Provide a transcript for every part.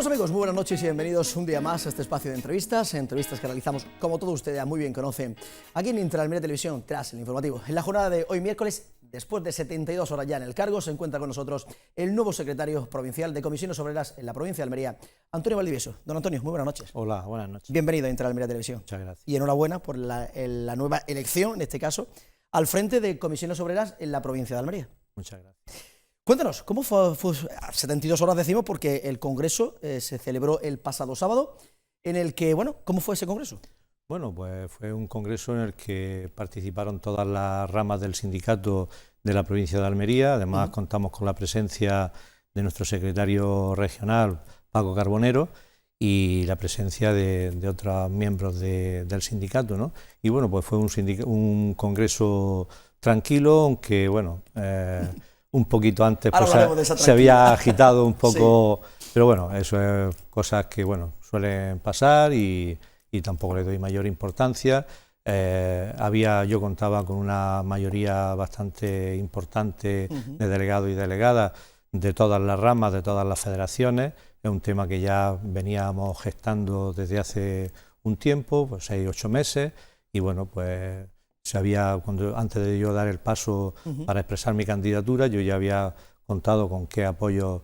Saludos amigos, muy buenas noches y bienvenidos un día más a este espacio de entrevistas que realizamos, como todos ustedes ya muy bien conocen, aquí en Intraalmería Televisión, tras el informativo. En la jornada de hoy miércoles, después de 72 horas ya en el cargo, se encuentra con nosotros el nuevo secretario provincial de Comisiones Obreras en la provincia de Almería, Antonio Valdivieso. Don Antonio, muy buenas noches. Hola, buenas noches. Bienvenido a Intraalmería Televisión. Muchas gracias. Y enhorabuena por la nueva elección, en este caso, al frente de Comisiones Obreras en la provincia de Almería. Muchas gracias. Cuéntanos, ¿cómo fue 72 horas decimos? Porque el Congreso se celebró el pasado sábado, en el que, bueno, ¿cómo fue ese Congreso? Bueno, pues fue un congreso en el que participaron todas las ramas del sindicato de la provincia de Almería. Además, contamos con la presencia de nuestro secretario regional, Paco Carbonero, y la presencia de otros miembros del sindicato, ¿no? Y bueno, pues fue un congreso tranquilo, aunque bueno, un poquito antes pues, se había agitado un poco, sí. Pero bueno, eso es cosas que bueno suelen pasar y tampoco le doy mayor importancia. Yo contaba con una mayoría bastante importante de delegados y delegadas de todas las ramas, de todas las federaciones. Es un tema que ya veníamos gestando desde hace un tiempo, pues 6 o 8 meses, y bueno, pues antes de yo dar el paso para expresar mi candidatura, yo ya había contado con qué apoyo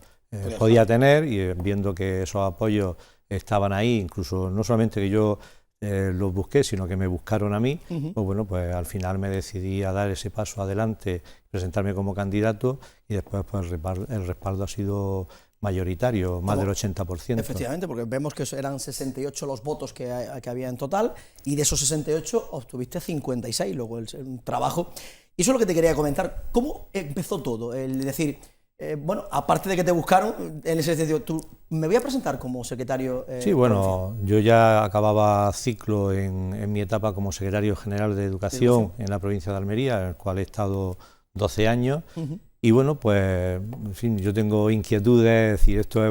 podía tener, y viendo que esos apoyos estaban ahí, incluso no solamente que yo los busqué, sino que me buscaron a mí, pues bueno, pues al final me decidí a dar ese paso adelante, presentarme como candidato, y después pues el respaldo ha sido mayoritario, más del 80%. Efectivamente, porque vemos que eran 68 los votos que había en total, y de esos 68 obtuviste 56, luego un trabajo. Y eso es lo que te quería comentar. ¿Cómo empezó todo? Es decir, bueno, aparte de que te buscaron, en ese sentido, tú me voy a presentar como secretario. Sí, bueno, yo ya acababa ciclo en mi etapa como secretario general de Educación en la provincia de Almería, en el cual he estado 12 años. Y bueno, pues, en fin, yo tengo inquietudes, es decir, esto es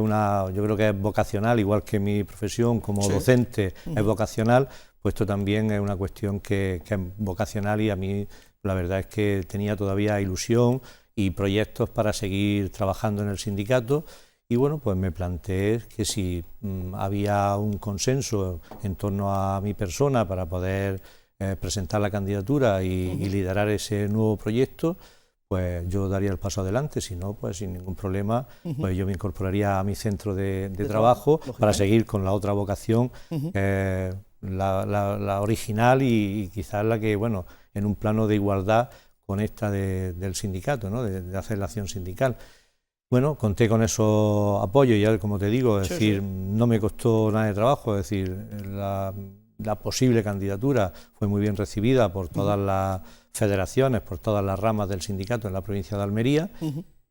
yo creo que es vocacional, igual que mi profesión como docente es vocacional, pues esto también es una cuestión que es vocacional, y a mí la verdad es que tenía todavía ilusión y proyectos para seguir trabajando en el sindicato. Y bueno, pues me planteé que si había un consenso en torno a mi persona para poder presentar la candidatura y liderar ese nuevo proyecto, pues yo daría el paso adelante. Si no, pues sin ningún problema, pues yo me incorporaría a mi centro de trabajo para seguir con la otra vocación, la original y quizás la que, bueno, en un plano de igualdad con esta del sindicato, ¿no? de hacer la acción sindical. Bueno, conté con esos apoyos, ya como te digo, es decir, no me costó nada de trabajo, es decir, la posible candidatura fue muy bien recibida por todas las federaciones, por todas las ramas del sindicato en la provincia de Almería,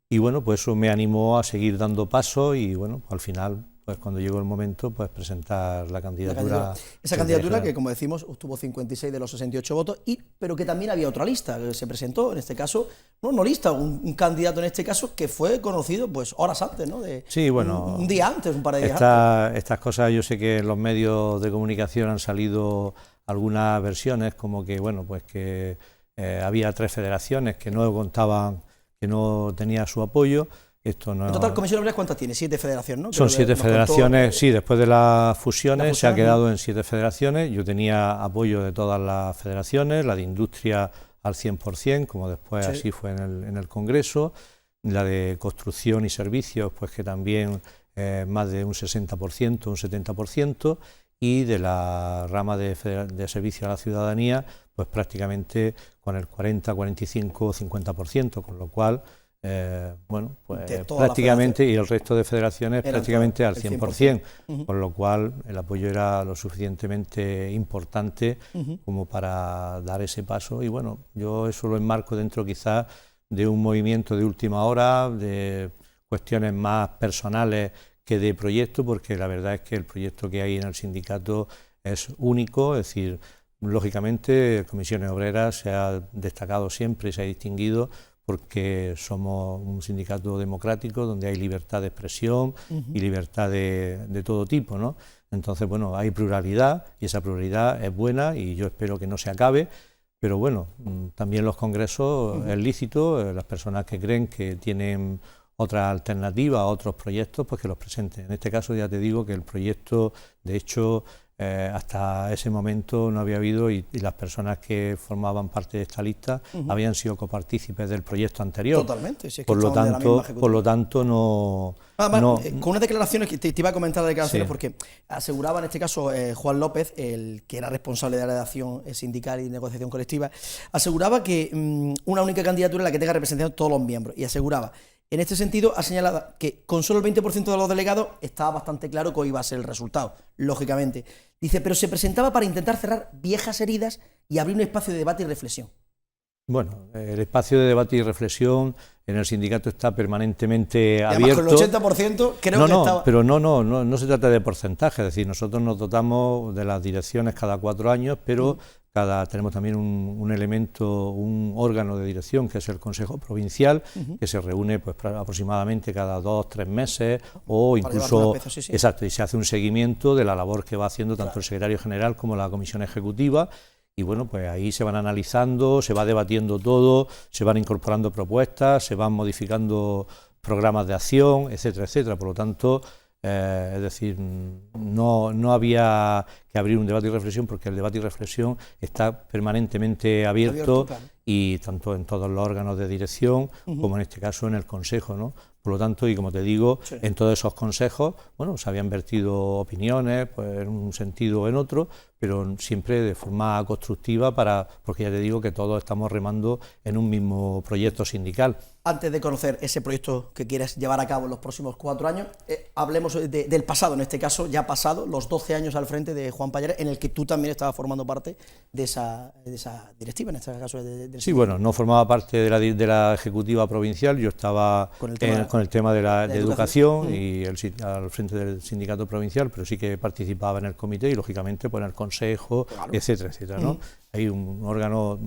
y bueno, pues eso me animó a seguir dando pasos, y bueno, al final, pues cuando llegó el momento, pues presentar la candidatura. Esa candidatura que, como decimos, obtuvo 56 de los 68 votos, pero que también había otra lista que se presentó, en este caso, no lista, un candidato en este caso que fue conocido pues horas antes, ¿no? Sí, bueno, un día antes, un par de días antes. Estas cosas, yo sé que en los medios de comunicación han salido algunas versiones, como que, bueno, pues que había 3 federaciones que no contaban, que no tenía su apoyo. Esto no... En total, Comisión Obrera, ¿cuántas tiene? 7 federaciones, ¿no? Son 7 federaciones, sí, después de las fusiones se ha quedado en 7 federaciones. Yo tenía apoyo de todas las federaciones, la de industria al 100%, como después así fue en el Congreso, la de construcción y servicios, pues que también más de un 60%, un 70%, y de la rama de servicio a la ciudadanía, pues prácticamente con el 40, 45, 50%, con lo cual... bueno, pues prácticamente, y el resto de federaciones prácticamente al 100%, con lo cual el apoyo era lo suficientemente importante como para dar ese paso. Y bueno, yo eso lo enmarco dentro quizás de un movimiento de última hora, de cuestiones más personales que de proyecto, porque la verdad es que el proyecto que hay en el sindicato es único, es decir, lógicamente Comisiones Obreras se ha destacado siempre y se ha distinguido porque somos un sindicato democrático donde hay libertad de expresión y libertad de todo tipo, ¿no? Entonces, bueno, hay pluralidad y esa pluralidad es buena y yo espero que no se acabe, pero bueno, también los congresos es lícito, las personas que creen que tienen otras alternativas, otros proyectos, pues que los presenten. En este caso ya te digo que el proyecto, de hecho, hasta ese momento no había habido y las personas que formaban parte de esta lista habían sido copartícipes del proyecto anterior. Totalmente, si es que por lo tanto no... Además, con unas declaraciones que te iba a comentar las declaraciones, Sí. porque aseguraba en este caso Juan López, el que era responsable de la redacción sindical y negociación colectiva, aseguraba que una única candidatura es la que tenga representación de todos los miembros, y aseguraba, en este sentido, ha señalado que con solo el 20% de los delegados estaba bastante claro que hoy iba a ser el resultado, lógicamente. Dice, pero se presentaba para intentar cerrar viejas heridas y abrir un espacio de debate y reflexión. Bueno, el espacio de debate y reflexión en el sindicato está permanentemente Y abierto. además con el 80% creo que estaba... Pero no se trata de porcentaje, es decir, nosotros nos dotamos de las direcciones cada 4 años, pero tenemos también un elemento, un órgano de dirección que es el Consejo Provincial, que se reúne pues aproximadamente cada 2 o 3 meses o incluso, exacto, y se hace un seguimiento de la labor que va haciendo tanto el secretario general como la comisión ejecutiva. Y bueno, pues ahí se van analizando, se va debatiendo todo, se van incorporando propuestas, se van modificando programas de acción, etcétera, etcétera. Por lo tanto, es decir, no había que abrir un debate y reflexión porque el debate y reflexión está permanentemente abierto claro. Y tanto en todos los órganos de dirección como en este caso en el Consejo, ¿no? Por lo tanto, y como te digo, en todos esos consejos, bueno, se habían vertido opiniones, pues en un sentido o en otro, pero siempre de forma constructiva porque ya te digo que todos estamos remando en un mismo proyecto sindical. Antes de conocer ese proyecto que quieres llevar a cabo en los próximos 4 años, hablemos del pasado, en este caso ya pasado, los 12 años al frente de Juan Pallares, en el que tú también estabas formando parte de esa directiva, en este caso del Sí, bueno, no formaba parte de la ejecutiva provincial, yo estaba con el tema de educación y al frente del sindicato provincial, pero sí que participaba en el comité y lógicamente pues en el consejo, claro. etcétera, etcétera, ¿no? Hay un órgano,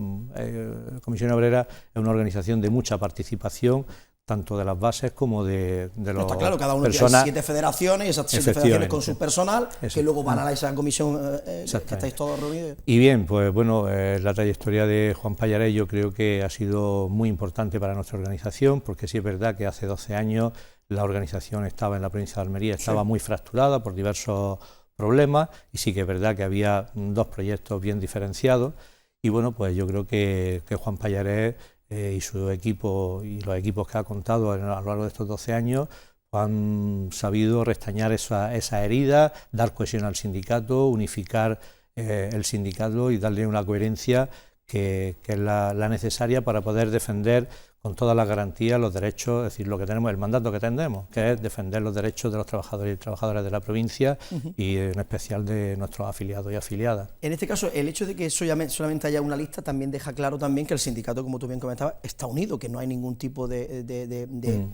Comisión Obrera es una organización de mucha participación, tanto de las bases como de los está claro, cada uno tiene 7 federaciones, y esas 7 federaciones con su personal, que luego van a esa comisión que estáis todos reunidos. Y bien, pues bueno, la trayectoria de Juan Pallares yo creo que ha sido muy importante para nuestra organización, porque sí es verdad que hace 12 años la organización estaba en la provincia de Almería, estaba muy fracturada por diversos problemas, y sí que es verdad que había 2 proyectos bien diferenciados, y bueno, pues yo creo que Juan Pallares y su equipo y los equipos que ha contado a lo largo de estos 12 años han sabido restañar esa herida, dar cohesión al sindicato, unificar el sindicato y darle una coherencia que es la necesaria para poder defender con todas las garantías los derechos, es decir, lo que tenemos, el mandato que tenemos, que es defender los derechos de los trabajadores y trabajadoras de la provincia y en especial de nuestros afiliados y afiliadas. En este caso, el hecho de que solamente haya una lista también deja claro también que el sindicato, como tú bien comentabas, está unido, que no hay ningún tipo de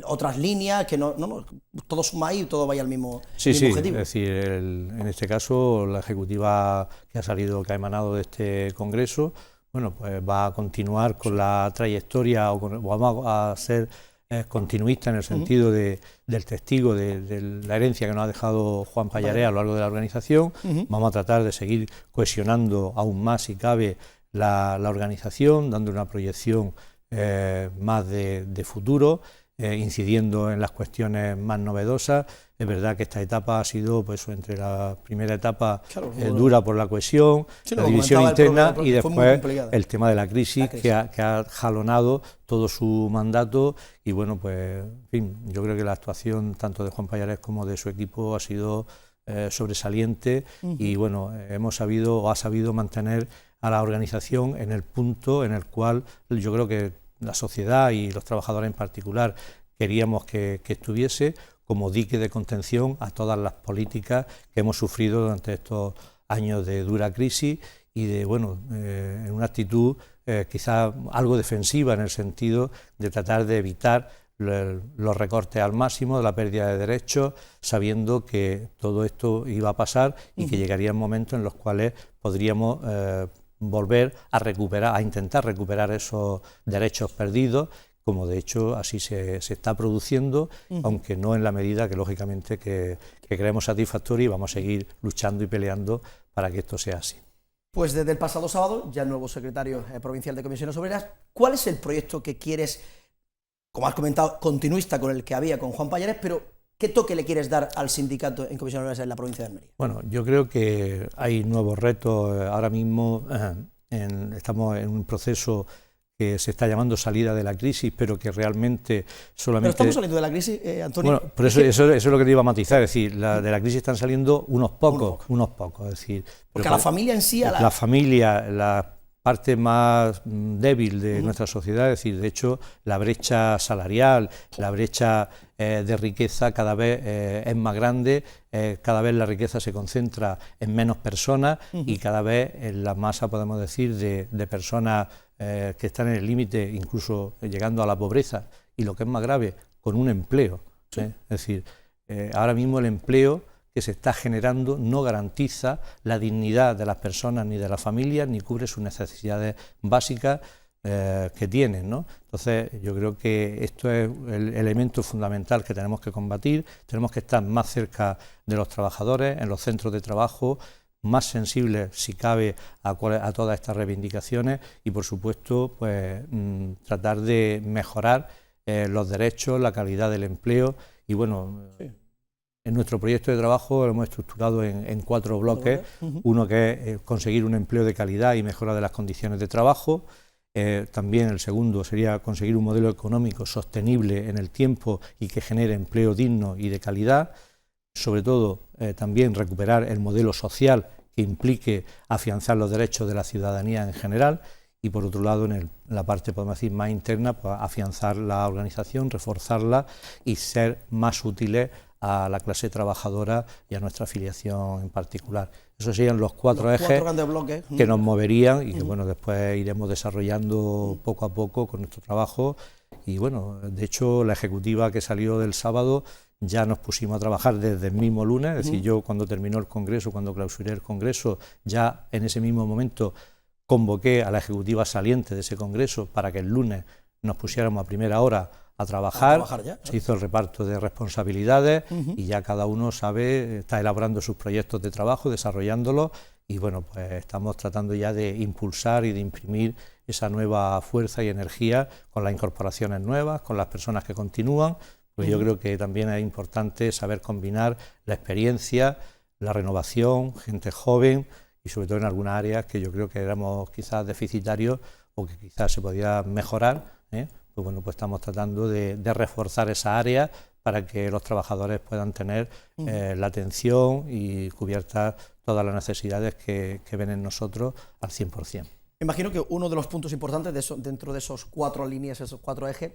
otras líneas, que no todos sumáis y todo vaya al mismo objetivo. Es decir, en este caso la ejecutiva que ha emanado de este congreso, bueno, pues va a continuar con la trayectoria vamos a ser continuistas en el sentido del testigo de la herencia que nos ha dejado Juan Pallares a lo largo de la organización. Vamos a tratar de seguir cohesionando aún más, si cabe, la organización, dando una proyección más de futuro, incidiendo en las cuestiones más novedosas. Es verdad que esta etapa ha sido, pues, entre la primera etapa dura por la cohesión, la división interna y después el tema de la crisis. Que ha jalonado todo su mandato y bueno, pues, en fin, yo creo que la actuación tanto de Juan Pallares como de su equipo ha sido sobresaliente y bueno, ha sabido mantener a la organización en el punto en el cual yo creo que la sociedad y los trabajadores en particular queríamos que estuviese, como dique de contención a todas las políticas que hemos sufrido durante estos años de dura crisis y en una actitud quizá algo defensiva en el sentido de tratar de evitar los recortes al máximo, de la pérdida de derechos, sabiendo que todo esto iba a pasar y que llegarían momentos en los cuales podríamos volver a intentar recuperar esos derechos perdidos, como de hecho así se está produciendo, aunque no en la medida que lógicamente que creemos satisfactoria, y vamos a seguir luchando y peleando para que esto sea así. Pues desde el pasado sábado, ya nuevo secretario provincial de Comisiones Obreras, ¿cuál es el proyecto que quieres como has comentado, continuista con el que había con Juan Pallares, pero ¿qué toque le quieres dar al sindicato en comisiones obreras en la provincia de Almería? Bueno, yo creo que hay nuevos retos. Ahora mismo estamos en un proceso que se está llamando salida de la crisis, pero que realmente solamente... Pero estamos saliendo de la crisis, Antonio. Bueno, por eso es lo que te iba a matizar, es decir, de la crisis están saliendo unos pocos, es decir... Porque a la familia en sí... La familia, la parte más débil de nuestra sociedad, es decir, de hecho, la brecha salarial, la brecha de riqueza cada vez es más grande, cada vez la riqueza se concentra en menos personas y cada vez en la masa, podemos decir, de personas que están en el límite, incluso llegando a la pobreza, y lo que es más grave, con un empleo. Sí. Es decir, ahora mismo el empleo que se está generando no garantiza la dignidad de las personas ni de las familias, ni cubre sus necesidades básicas que tienen, ¿no? Entonces, yo creo que esto es el elemento fundamental que tenemos que combatir. Tenemos que estar más cerca de los trabajadores, en los centros de trabajo, más sensibles, si cabe, a todas estas reivindicaciones y, por supuesto, pues tratar de mejorar los derechos, la calidad del empleo y, bueno... Sí. En nuestro proyecto de trabajo lo hemos estructurado en 4 bloques. Uno que es conseguir un empleo de calidad y mejora de las condiciones de trabajo. También el segundo sería conseguir un modelo económico sostenible en el tiempo y que genere empleo digno y de calidad. Sobre todo, también recuperar el modelo social que implique afianzar los derechos de la ciudadanía en general. Y por otro lado, en la parte, podemos decir, más interna, pues, afianzar la organización, reforzarla y ser más útiles a la clase trabajadora y a nuestra afiliación en particular. Esos serían los 4 ejes grandes bloques que nos moverían y que, bueno, después iremos desarrollando poco a poco con nuestro trabajo. Y bueno, de hecho, la ejecutiva que salió del sábado ya nos pusimos a trabajar desde el mismo lunes, es decir, yo cuando terminó el Congreso, cuando clausuré el Congreso, ya en ese mismo momento convoqué a la ejecutiva saliente de ese Congreso para que el lunes nos pusiéramos a primera hora a trabajar ya. Se hizo el reparto de responsabilidades y ya cada uno sabe, está elaborando sus proyectos de trabajo, desarrollándolos y bueno, pues estamos tratando ya de impulsar y de imprimir esa nueva fuerza y energía con las incorporaciones nuevas, con las personas que continúan, pues yo creo que también es importante saber combinar la experiencia, la renovación, gente joven y sobre todo en algunas áreas que yo creo que éramos quizás deficitarios o que quizás se podía mejorar, pues bueno, pues estamos tratando de reforzar esa área para que los trabajadores puedan tener la atención y cubiertas todas las necesidades que ven en nosotros al 100%. Imagino que uno de los puntos importantes dentro de esos 4 líneas, esos 4 ejes,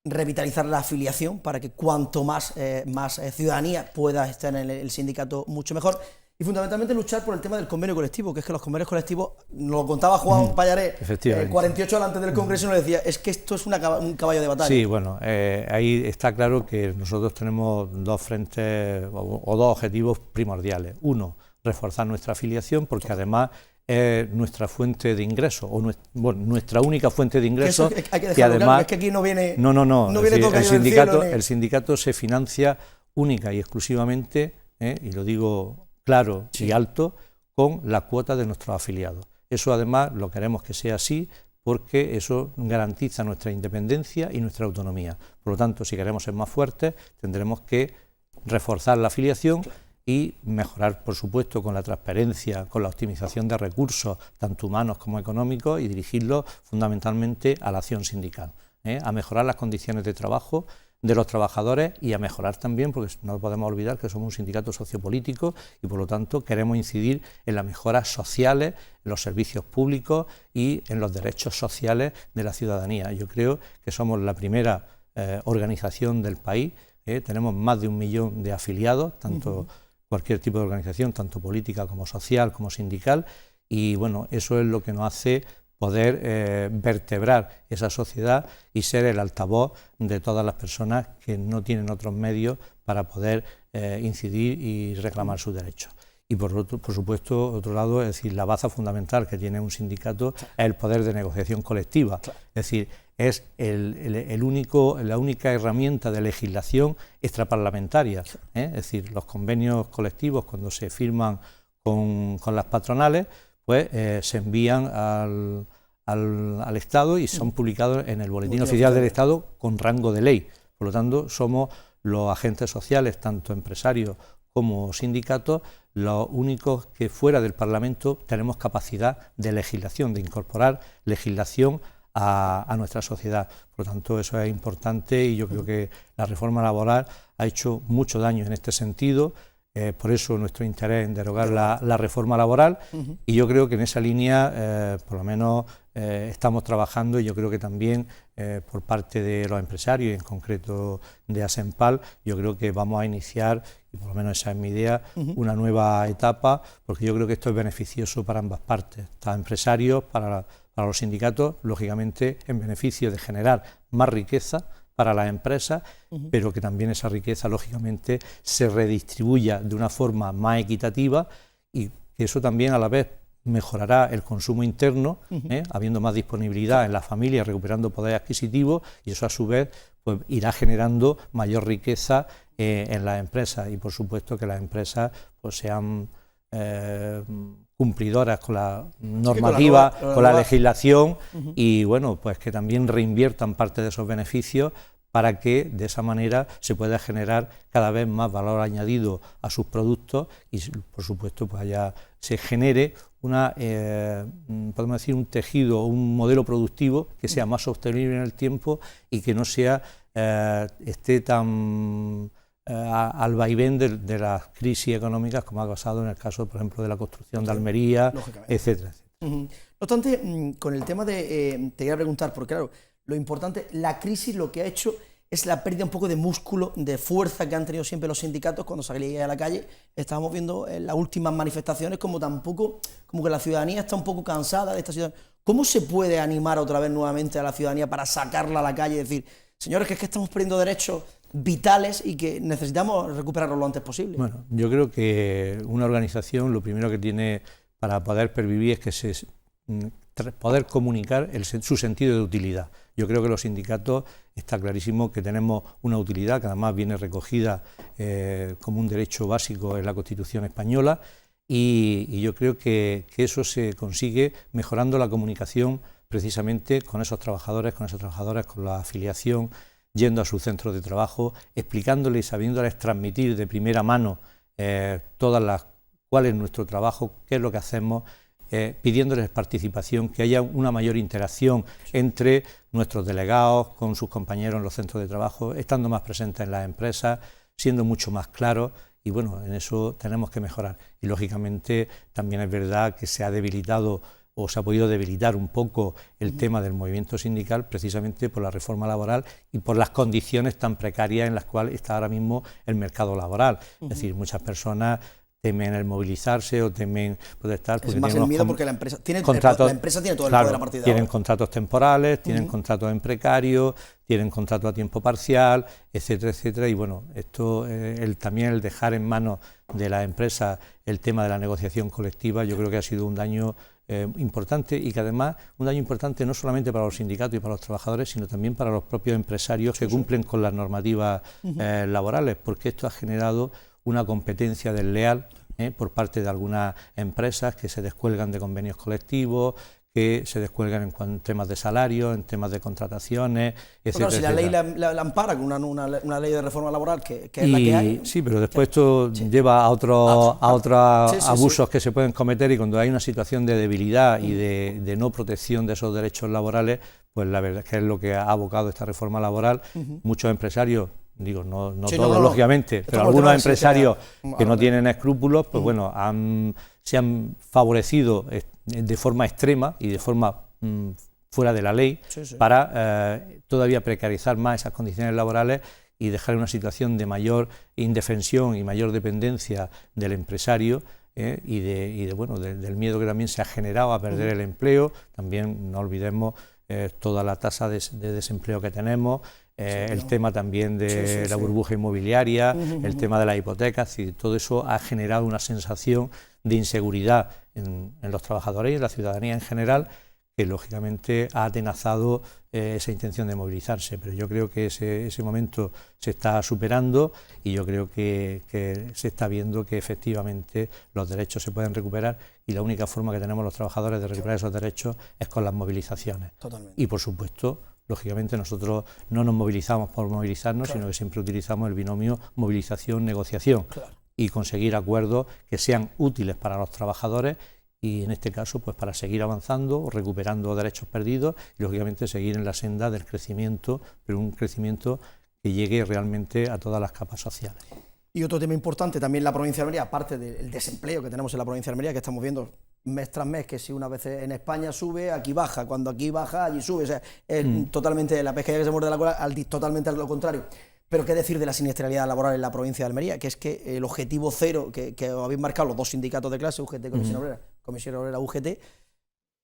revitalizar la afiliación para que cuanto más ciudadanía pueda estar en el sindicato, mucho mejor. Y fundamentalmente luchar por el tema del convenio colectivo, que es que los convenios colectivos, nos lo contaba Juan Pallares, 48 horas antes del Congreso, nos decía, es que esto es un caballo de batalla. Sí, bueno, ahí está claro que nosotros tenemos 2 frentes o 2 objetivos primordiales. Uno, reforzar nuestra afiliación, porque además es nuestra fuente de ingresos, o nuestra única fuente de ingresos, que además... Es que aquí no viene... No viene el sindicato se financia única y exclusivamente, y lo digo claro y alto, con la cuota de nuestros afiliados. Eso además lo queremos que sea así porque eso garantiza nuestra independencia y nuestra autonomía. Por lo tanto, si queremos ser más fuertes, tendremos que reforzar la afiliación y mejorar, por supuesto, con la transparencia, con la optimización de recursos, tanto humanos como económicos, y dirigirlos fundamentalmente a la acción sindical, a mejorar las condiciones de trabajo de los trabajadores y a mejorar también, porque no podemos olvidar que somos un sindicato sociopolítico y por lo tanto queremos incidir en las mejoras sociales, en los servicios públicos y en los derechos sociales de la ciudadanía. Yo creo que somos la primera organización del país, tenemos más de 1 millón de afiliados, tanto cualquier tipo de organización, tanto política como social como sindical, y bueno, eso es lo que nos hace poder vertebrar esa sociedad y ser el altavoz de todas las personas que no tienen otros medios para poder incidir y reclamar sus derechos. Y por supuesto, otro lado, es decir, la baza fundamental que tiene un sindicato es el poder de negociación colectiva. Es decir, es la única herramienta de legislación extraparlamentaria. Es decir, los convenios colectivos, cuando se firman con las patronales, pues se envían al Estado y son publicados en el Boletín Oficial del Estado con rango de ley. Por lo tanto, somos los agentes sociales, tanto empresarios como sindicatos, los únicos que fuera del Parlamento tenemos capacidad de legislación, de incorporar legislación a nuestra sociedad. Por lo tanto, eso es importante y yo creo que la reforma laboral ha hecho mucho daño en este sentido. Por eso nuestro interés en derogar la reforma laboral y yo creo que en esa línea por lo menos estamos trabajando y yo creo que también por parte de los empresarios y en concreto de Asempal yo creo que vamos a iniciar, y por lo menos esa es mi idea, una nueva etapa porque yo creo que esto es beneficioso para ambas partes, para empresarios, para los sindicatos, lógicamente en beneficio de generar más riqueza para las empresas, pero que también esa riqueza, lógicamente, se redistribuya de una forma más equitativa y que eso también a la vez mejorará el consumo interno, habiendo más disponibilidad en las familias, recuperando poder adquisitivo y eso a su vez pues, irá generando mayor riqueza en las empresas y por supuesto que las empresas pues, sean cumplidoras con la normativa, con la legislación y bueno, pues que también reinviertan parte de esos beneficios para que de esa manera se pueda generar cada vez más valor añadido a sus productos y por supuesto pues se genere podemos decir un tejido, un modelo productivo que sea más sostenible en el tiempo y que no sea esté tan al vaivén de las crisis económicas como ha pasado en el caso, por ejemplo, de la construcción de Almería, etcétera. No obstante, con el tema te quería preguntar, porque claro, lo importante, la crisis lo que ha hecho es la pérdida un poco de músculo, de fuerza que han tenido siempre los sindicatos cuando salían a la calle. Estábamos viendo en las últimas manifestaciones como que la ciudadanía está un poco cansada de esta situación. ¿Cómo se puede animar otra vez nuevamente a la ciudadanía para sacarla a la calle y decir, señores, que es que estamos perdiendo derechos vitales y que necesitamos recuperarlos lo antes posible? Bueno, yo creo que una organización lo primero que tiene para poder pervivir es que poder comunicar su sentido de utilidad. Yo creo que los sindicatos está clarísimo que tenemos una utilidad que además viene recogida como un derecho básico en la Constitución española y yo creo que eso se consigue mejorando la comunicación precisamente con esos trabajadores, con esas trabajadoras, con la afiliación, yendo a sus centros de trabajo, explicándoles y sabiéndoles transmitir de primera mano cuál es nuestro trabajo, qué es lo que hacemos, pidiéndoles participación, que haya una mayor interacción entre nuestros delegados con sus compañeros en los centros de trabajo, estando más presentes en las empresas, siendo mucho más claros y bueno, en eso tenemos que mejorar. Y lógicamente también es verdad que se ha debilitado o se ha podido debilitar un poco el tema del movimiento sindical precisamente por la reforma laboral y por las condiciones tan precarias en las cuales está ahora mismo el mercado laboral. Es decir, muchas personas temen el movilizarse o temen protestar. Es más el miedo porque la empresa tiene todo el poder a partir de tienen ahora. Contratos temporales, tienen contratos en precario, tienen contrato a tiempo parcial, etcétera, etcétera. Y bueno, esto también el dejar en manos de las empresas el tema de la negociación colectiva, yo creo que ha sido un daño importante y que además un daño importante no solamente para los sindicatos y para los trabajadores, sino también para los propios empresarios que cumplen con las normativas laborales, porque esto ha generado una competencia desleal por parte de algunas empresas que se descuelgan de convenios colectivos, que se descuelgan en temas de salarios, en temas de contrataciones, etcétera. Claro, si la ley la ampara con una ley de reforma laboral que es la que hay. Sí, pero después esto lleva a otros abusos que se pueden cometer y cuando hay una situación de debilidad y de no protección de esos derechos laborales, pues la verdad es que es lo que ha abocado esta reforma laboral. Muchos empresarios, digo, no todos lógicamente, pero algunos empresarios que no tienen escrúpulos, pues bueno, se han favorecido de forma extrema y de forma fuera de la ley para todavía precarizar más esas condiciones laborales y dejar una situación de mayor indefensión y mayor dependencia del empresario del miedo que también se ha generado a perder el empleo. También no olvidemos toda la tasa de desempleo que tenemos, el tema también de la burbuja inmobiliaria, el tema de las hipotecas, y todo eso ha generado una sensación de inseguridad en los trabajadores y en la ciudadanía en general, que lógicamente ha atenazado esa intención de movilizarse, pero yo creo que ese momento se está superando y yo creo que se está viendo que efectivamente los derechos se pueden recuperar y la única forma que tenemos los trabajadores de recuperar esos derechos es con las movilizaciones. Totalmente. Y por supuesto, lógicamente nosotros no nos movilizamos por movilizarnos, sino que siempre utilizamos el binomio movilización-negociación y conseguir acuerdos que sean útiles para los trabajadores y en este caso pues para seguir avanzando, recuperando derechos perdidos y lógicamente seguir en la senda del crecimiento, pero un crecimiento que llegue realmente a todas las capas sociales. Y otro tema importante también en la provincia de Almería, aparte del desempleo que tenemos en la provincia de Almería, que estamos viendo mes tras mes, que si una vez en España sube, aquí baja, cuando aquí baja, allí sube, o sea, es totalmente la pescadilla que se muerde la cola, totalmente a lo contrario. Pero qué decir de la siniestralidad laboral en la provincia de Almería, que es que el objetivo cero que habéis marcado los dos sindicatos de clase, UGT, Comisión Obrera, UGT,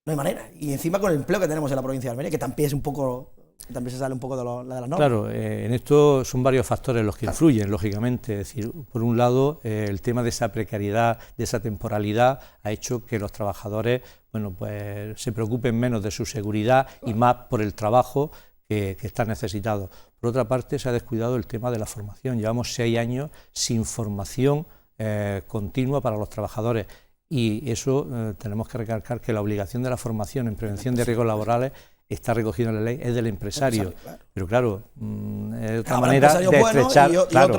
no hay manera. Y encima con el empleo que tenemos en la provincia de Almería, que también es un poco, también se sale un poco de las normas. Claro, en esto son varios factores los que influyen, lógicamente. Es decir, por un lado, el tema de esa precariedad, de esa temporalidad, ha hecho que los trabajadores, bueno, pues se preocupen menos de su seguridad y más por el trabajo que están necesitados. Por otra parte, se ha descuidado el tema de la formación. Llevamos 6 años sin formación continua para los trabajadores y eso tenemos que recalcar que la obligación de la formación en prevención de riesgos laborales está recogido en la ley, es del empresario. Pero claro, es otra manera de estrechar.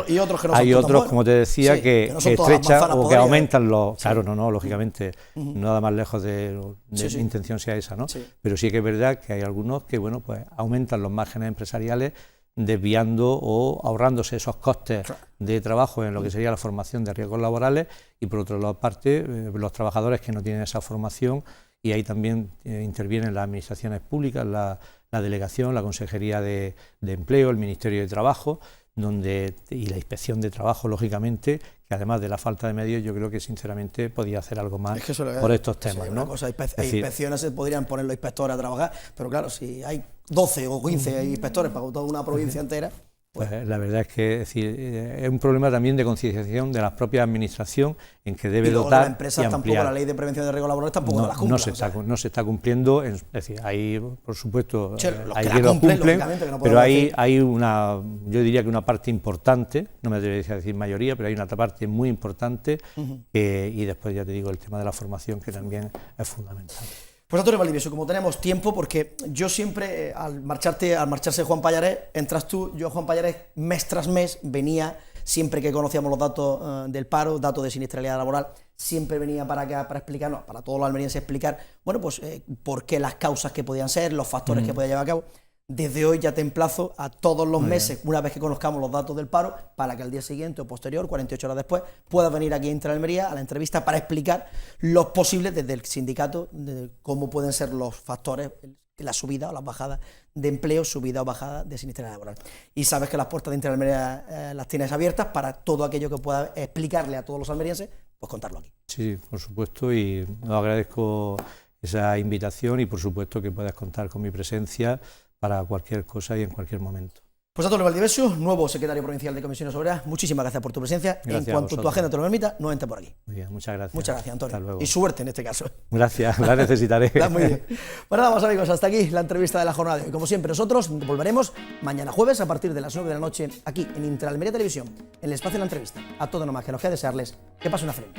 Y otros que no hay son otros, como te decía, sí, que no estrechan o que aumentan los. Sí. Claro, no, lógicamente, nada más lejos de mi intención sea esa, ¿no? Sí. Pero sí que es verdad que hay algunos que, bueno, pues aumentan los márgenes empresariales desviando o ahorrándose esos costes de trabajo en lo que sería la formación de riesgos laborales y por otra parte los trabajadores que no tienen esa formación y ahí también intervienen las administraciones públicas, la delegación, la Consejería de Empleo, el Ministerio de Trabajo, y la Inspección de Trabajo, lógicamente, que además de la falta de medios, yo creo que sinceramente podía hacer algo más por estos temas. Sí, ¿no? Inspecciones se podrían poner los inspectores a trabajar, pero claro, si hay 12 o 15 inspectores para toda una provincia entera. Pues la verdad es que es un problema también de concienciación de la propia administración en que debe dotar las empresas y ampliar. Tampoco la ley de prevención de riesgos laborales tampoco las cumplen. No se está cumpliendo, es decir, hay por supuesto hay que lo cumplen, no pero hay una, yo diría que una parte importante, no me atrevería a decir mayoría, pero hay una parte muy importante y después ya te digo el tema de la formación que también es fundamental. Pues Antonio Valdivieso, como tenemos tiempo, porque yo siempre, al marcharse Juan Pallarés, entras tú, yo Juan Pallarés, mes tras mes, venía, siempre que conocíamos los datos del paro, datos de siniestralidad laboral, siempre venía para acá para explicarnos, para todos los almerienses explicar, bueno, pues por qué las causas que podían ser, los factores que podía llevar a cabo. Desde hoy ya te emplazo a todos los meses, una vez que conozcamos los datos del paro, para que al día siguiente o posterior, 48 horas después, puedas venir aquí a Inter Almería a la entrevista para explicar los posibles desde el sindicato, de cómo pueden ser los factores, la subida o las bajadas de empleo, subida o bajada de siniestralidad laboral. Y sabes que las puertas de Inter Almería las tienes abiertas para todo aquello que pueda explicarle a todos los almerienses, pues contarlo aquí. Sí, por supuesto, y os agradezco esa invitación y por supuesto que puedas contar con mi presencia para cualquier cosa y en cualquier momento. Pues Antonio Valdivieso, nuevo secretario provincial de Comisiones Obreras, muchísimas gracias por tu presencia. Gracias en cuanto tu agenda te lo permita, no entre por aquí. Muy bien, muchas gracias. Muchas gracias, Antonio. Hasta luego. Y suerte en este caso. Gracias, la necesitaré. Muy bien. Bueno, vamos amigos, hasta aquí la entrevista de la jornada de hoy. Como siempre, nosotros volveremos mañana jueves a partir de las 9 de la noche aquí en Inter Almería Televisión, en el espacio de la entrevista. A todo nomás que nos queda desearles que pasen una feliz.